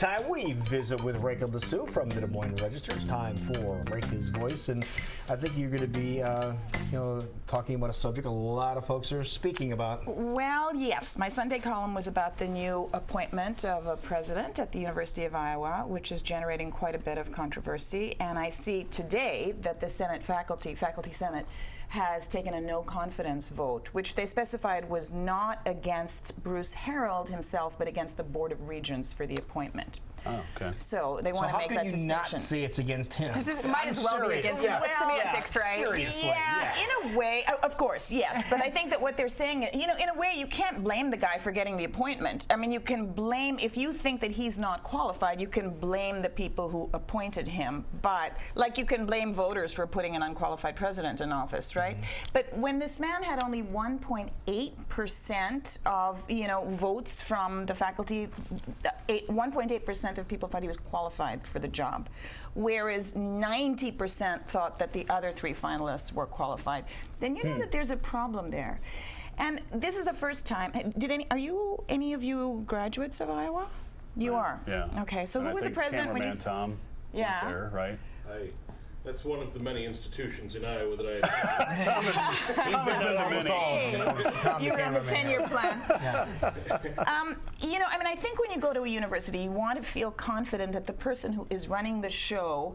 Time we visit with Rekha Basu from the Des Moines Register. It's time for Rekha's Voice, and I think you're going to be, talking about a subject a lot of folks are speaking about. Well, yes. My Sunday column was about the new appointment of a president at the University of Iowa, which is generating quite a bit of controversy. And I see today that the Senate Faculty Senate has taken a no confidence vote, which they specified was not against Bruce Harreld himself, but against the Board of Regents for the appointment. Oh, okay. So they want to make that distinction. How can you not say it's against him? It might as well be against him. Semantics, right? Seriously, yeah, in a way, of course, yes. But I think that what they're saying, in a way, you can't blame the guy for getting the appointment. I mean, you can blame, if you think that he's not qualified, you can blame the people who appointed him. But, like, you can blame voters for putting an unqualified president in office, right? Mm-hmm. But when this man had only 1.8% of, votes from the faculty, 1.8% of people thought he was qualified for the job, whereas 90% thought that the other three finalists were qualified, then you know that there's a problem there. And this is the first time. Are any of you graduates of Iowa? You are? Yeah. Okay, so who was the president when you... Tom. Yeah. There, right? That's one of the many institutions in Iowa that I You were on the 10-year plan. Yeah. I think when you go to a university, you want to feel confident that the person who is running the show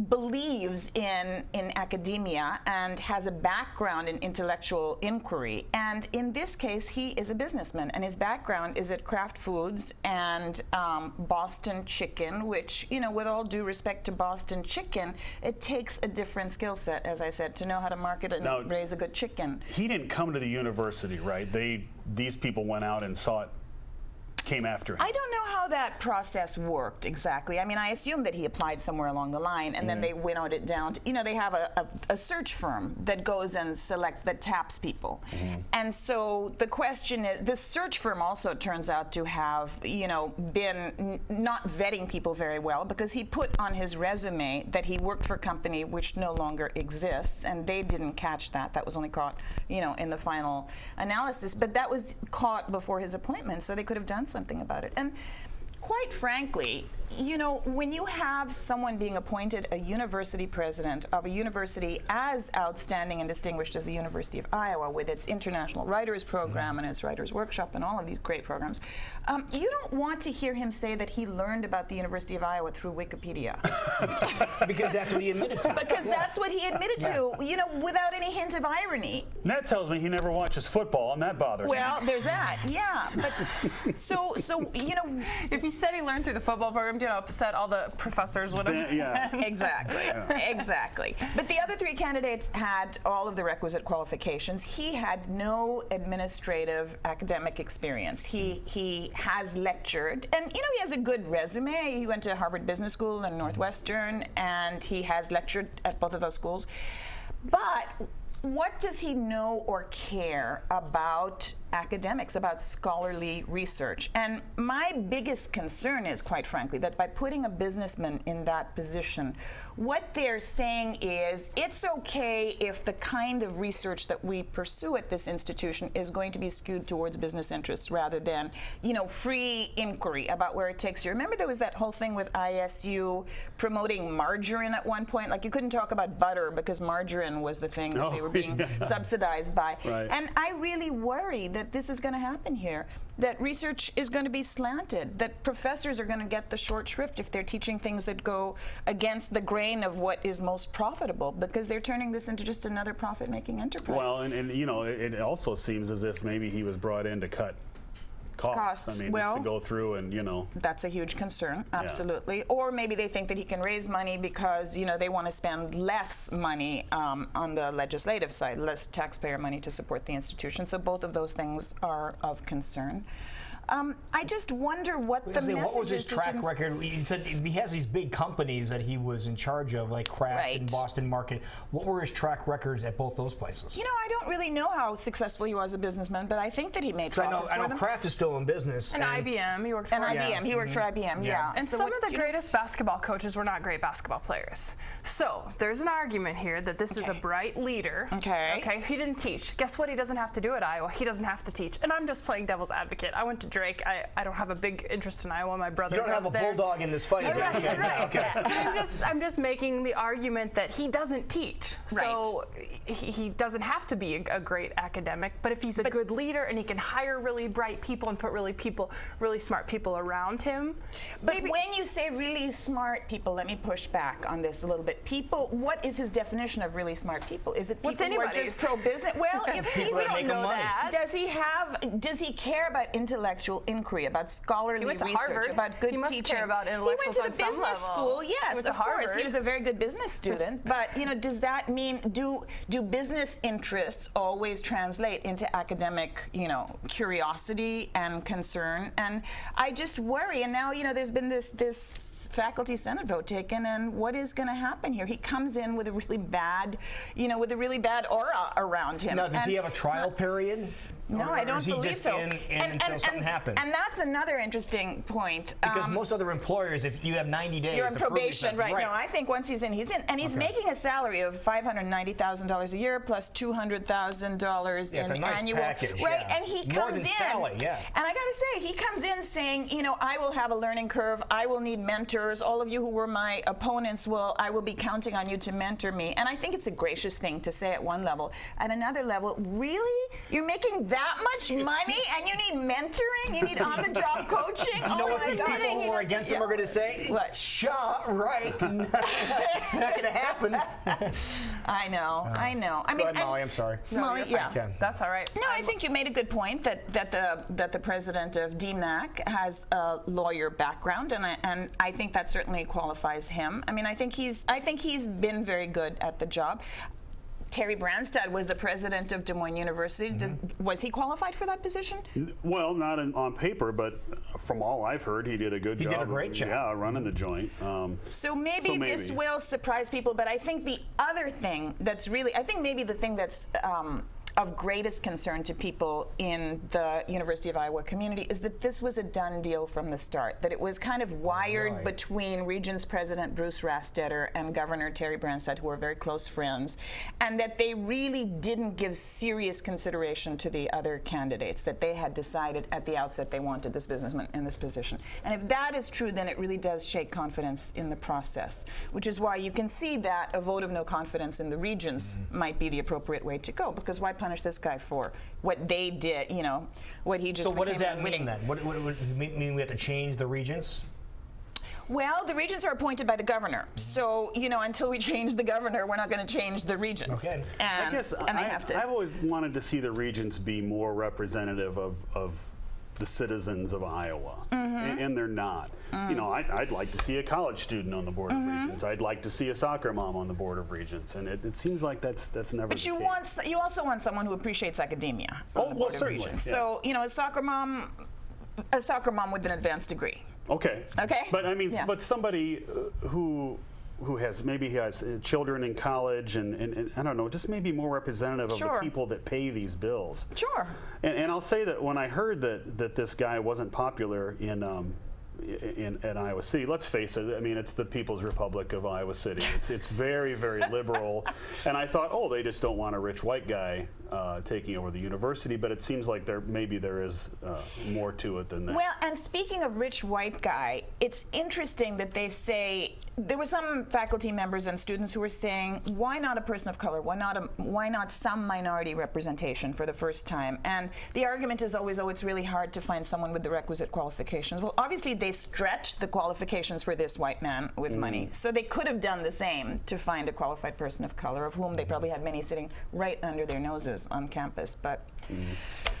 believes in academia and has a background in intellectual inquiry. And in this case, he is a businessman, and his background is at Kraft Foods and Boston Chicken, which, with all due respect to Boston Chicken, it takes a different skill set, as I said, to know how to market and raise a good chicken. He didn't come to the university, right? These people went out and came after him. I don't know how that process worked exactly. I mean, I assume that he applied somewhere along the line, and then they winnowed it down to, they have a search firm that goes and selects, that taps people. And so the question is, this search firm also turns out to have, been not vetting people very well, because he put on his resume that he worked for a company which no longer exists, and they didn't catch that. That was only caught, in the final analysis. But that was caught before his appointment, so they could have done something about it. And quite frankly, when you have someone being appointed a university president of a university as outstanding and distinguished as the University of Iowa, with its International Writers Program and its Writers Workshop and all of these great programs, you don't want to hear him say that he learned about the University of Iowa through Wikipedia. Because that's what he admitted to. Because that's what he admitted to, without any hint of irony. And that tells me he never watches football, and that bothers me. Well, there's that, yeah. But so if he said he learned through the football program, upset all the professors would have. Yeah. Exactly. But the other three candidates had all of the requisite qualifications. He had no administrative academic experience. He has lectured, and he has a good resume. He went to Harvard Business School and Northwestern, and he has lectured at both of those schools. But what does he know or care about academics, about scholarly research? And my biggest concern is, quite frankly, that by putting a businessman in that position, what they're saying is it's okay if the kind of research that we pursue at this institution is going to be skewed towards business interests rather than, free inquiry about where it takes you. Remember there was that whole thing with ISU promoting margarine at one point? Like, you couldn't talk about butter because margarine was the thing that they were being subsidized by. Right. And I really worry that this is going to happen here, that research is going to be slanted, that professors are going to get the short shrift if they're teaching things that go against the grain of what is most profitable, because they're turning this into just another profit-making enterprise. Well, and it also seems as if maybe he was brought in to cut costs. I mean, just to go through and, That's a huge concern, absolutely. Yeah. Or maybe they think that he can raise money because, they want to spend less money on the legislative side, less taxpayer money to support the institution. So both of those things are of concern. I just wonder what the message is. What was his track record? He said he has these big companies that he was in charge of, like Kraft and Boston Market. What were his track records at both those places? I don't really know how successful he was a businessman, but I think that he made profits. I know Kraft is still in business. And IBM, he worked for IBM. He worked for IBM, yeah. And so some of the greatest basketball coaches were not great basketball players. So there's an argument here that this is a bright leader. Okay. He didn't teach. Guess what he doesn't have to do at Iowa? He doesn't have to teach. And I'm just playing devil's advocate. I went to Drake, I don't have a big interest in Iowa. My brother You don't have does a there. bulldog in this fight, is what you're saying? Right. Okay. I'm just making the argument that he doesn't teach. So he doesn't have to be a great academic, but if he's a good leader and he can hire really bright people and put really smart people around him. But when you say really smart people, let me push back on this a little bit. People, what is his definition of really smart people? Is it people who are just pro-business? Well, if he's People that don't make know money. that, does he care about intellectual inquiry, about scholarly went to research, Harvard. about good He must teaching? care about He intellectuals went to the on some business level. school, He yes, went to of course. He Harvard. was a very good business student. But does that mean do business interests always translate into academic, curiosity and concern? And I just worry. And now, there's been this faculty senate vote taken, and what is going to happen here? He comes in with a really bad, aura around him. Now, does he have a trial period? No, Or I don't is he believe just so. in until something happens? And that's another interesting point. Because most other employers, if you have 90 days, you're on to prove probation, yourself. right? No, I think once he's in, he's in, and he's making a salary of $590,000 a year plus $200,000 Yeah, it's in a nice annual, package, right? yeah. And he More comes than in, Sally, yeah. and I gotta say, he comes in saying, I will have a learning curve. I will need mentors. All of you who were my opponents I will be counting on you to mentor me. And I think it's a gracious thing to say at one level. At another level, really, you're making that much money and you need mentoring? You need on-the-job coaching? You know what these people who are against him are going to say? What? Right. Not going to happen. I know. I mean, Go ahead, Molly. I'm sorry. Molly, yeah. Okay. That's all right. No, I think you made a good point that the president of DMAC has a lawyer background, and I think that certainly qualifies him. I mean, I think he's been very good at the job. Terry Branstad was the president of Des Moines University. Was he qualified for that position? Well, not on paper, but from all I've heard, he did a good job. He did a great job. Yeah, running the joint. So maybe this will surprise people, but I think the other thing that's really, I think maybe the thing that's of greatest concern to people in the University of Iowa community is that this was a done deal from the start, that it was kind of wired between Regents President Bruce Rastetter and Governor Terry Branstad, who are very close friends, and that they really didn't give serious consideration to the other candidates, that they had decided at the outset they wanted this businessman in this position. And if that is true, then it really does shake confidence in the process, which is why you can see that a vote of no confidence in the Regents might be the appropriate way to go, because why punish this guy for what they did, what he just So what does that winning. mean then? What does it mean we have to change the regents? Well, the regents are appointed by the governor. So, until we change the governor, we're not going to change the regents. Okay. And, I guess and they have to. I've always wanted to see the regents be more representative of the citizens of Iowa, and they're not. I'd like to see a college student on the board of regents. I'd like to see a soccer mom on the board of regents, and it seems like that's never. But the you case. you also want someone who appreciates academia on the board of certainly, regents. yeah. So, a soccer mom with an advanced degree. Okay. Okay. But I mean, Yeah. but somebody who has children in college and I don't know, just maybe more representative of Sure. the people that pay these bills. Sure. And I'll say that when I heard that this guy wasn't popular in Iowa City, let's face it, I mean, it's the People's Republic of Iowa City. It's very, very liberal. And I thought, they just don't want a rich white guy taking over the university, but it seems like there is more to it than that. Well, and speaking of rich white guy, it's interesting that they say, there were some faculty members and students who were saying, why not a person of color? Why not some minority representation for the first time? And the argument is always, it's really hard to find someone with the requisite qualifications. Well, obviously they stretched the qualifications for this white man with money. So they could have done the same to find a qualified person of color, of whom they probably had many sitting right under their noses on campus. But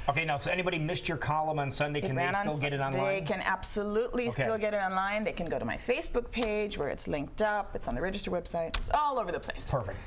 Okay, now, if anybody missed your column on Sunday, can they still get it online? They can absolutely Okay. still get it online. They can go to my Facebook page where it's linked up. It's on the Register website. It's all over the place. Perfect.